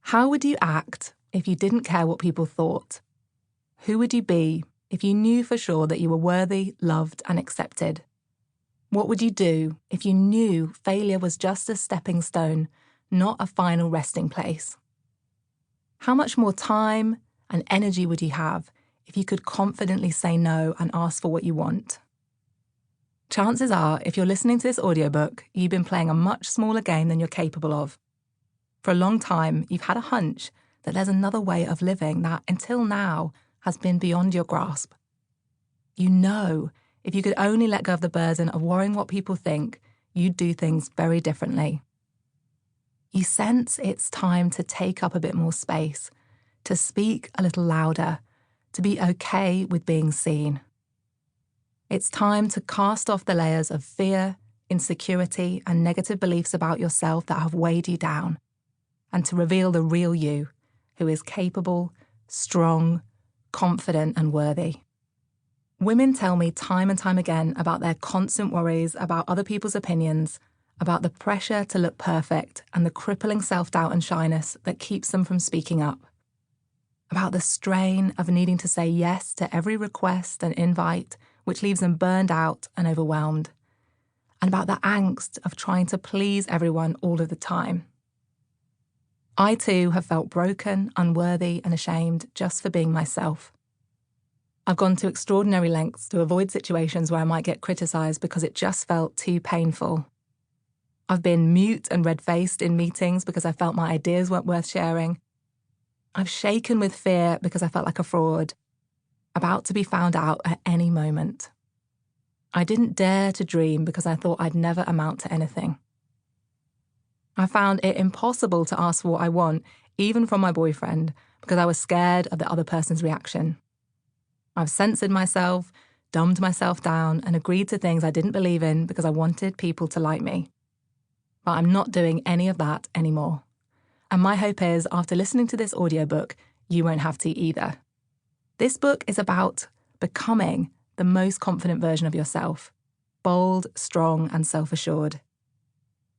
How would you act if you didn't care what people thought? Who would you be if you knew for sure that you were worthy, loved, and accepted? What would you do if you knew failure was just a stepping stone, not a final resting place? How much more time and energy would you have if you could confidently say no and ask for what you want? Chances are, if you're listening to this audiobook, you've been playing a much smaller game than you're capable of. For a long time, you've had a hunch that there's another way of living that, until now, has been beyond your grasp. You know, if you could only let go of the burden of worrying what people think, you'd do things very differently. You sense it's time to take up a bit more space, to speak a little louder, to be okay with being seen. It's time to cast off the layers of fear, insecurity, and negative beliefs about yourself that have weighed you down, and to reveal the real you, who is capable, strong, confident, and worthy. Women tell me time and time again about their constant worries about other people's opinions, about the pressure to look perfect and the crippling self-doubt and shyness that keeps them from speaking up, about the strain of needing to say yes to every request and invite, which leaves them burned out and overwhelmed, and about the angst of trying to please everyone all of the time. I too have felt broken, unworthy, and ashamed just for being myself. I've gone to extraordinary lengths to avoid situations where I might get criticised because it just felt too painful. I've been mute and red-faced in meetings because I felt my ideas weren't worth sharing. I've shaken with fear because I felt like a fraud, about to be found out at any moment. I didn't dare to dream because I thought I'd never amount to anything. I found it impossible to ask for what I want, even from my boyfriend, because I was scared of the other person's reaction. I've censored myself, dumbed myself down, and agreed to things I didn't believe in because I wanted people to like me. But I'm not doing any of that anymore. And my hope is, after listening to this audiobook, you won't have to either. This book is about becoming the most confident version of yourself, bold, strong, and self-assured.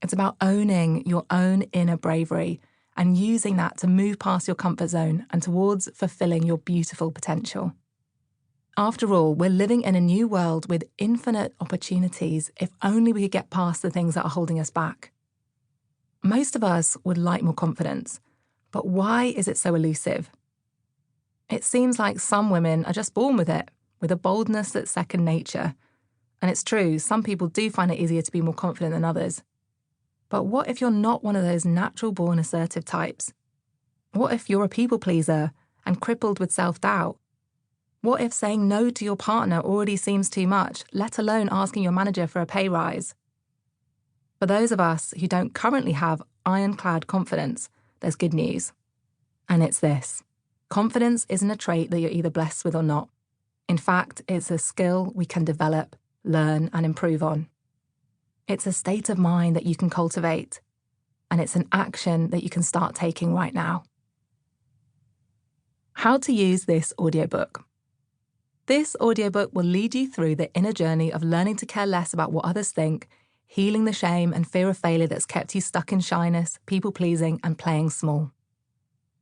It's about owning your own inner bravery and using that to move past your comfort zone and towards fulfilling your beautiful potential. After all, we're living in a new world with infinite opportunities if only we could get past the things that are holding us back. Most of us would like more confidence, but why is it so elusive? It seems like some women are just born with it, with a boldness that's second nature. And it's true, some people do find it easier to be more confident than others. But what if you're not one of those natural-born assertive types? What if you're a people pleaser and crippled with self-doubt? What if saying no to your partner already seems too much, let alone asking your manager for a pay rise? For those of us who don't currently have ironclad confidence, there's good news. And it's this. Confidence isn't a trait that you're either blessed with or not. In fact, it's a skill we can develop, learn, and improve on. It's a state of mind that you can cultivate, and it's an action that you can start taking right now. How to use this audiobook. This audiobook will lead you through the inner journey of learning to care less about what others think, healing the shame and fear of failure that's kept you stuck in shyness, people-pleasing, and playing small.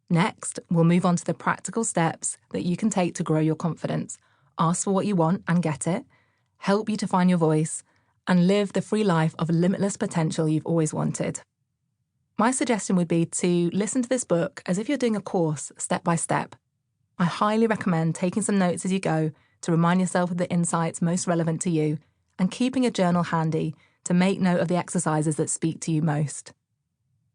Next, we'll move on to the practical steps that you can take to grow your confidence, ask for what you want and get it, help you to find your voice, and live the free life of limitless potential you've always wanted. My suggestion would be to listen to this book as if you're doing a course, step by step. I highly recommend taking some notes as you go to remind yourself of the insights most relevant to you, and keeping a journal handy to make note of the exercises that speak to you most.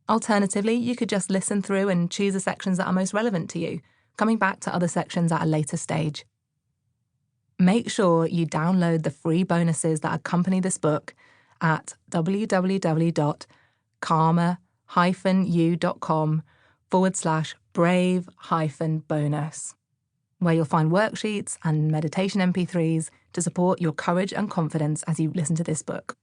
Alternatively, you could just listen through and choose the sections that are most relevant to you, coming back to other sections at a later stage. Make sure you download the free bonuses that accompany this book at www.karmau.com/brave-bonus, where you'll find worksheets and meditation MP3s to support your courage and confidence as you listen to this book.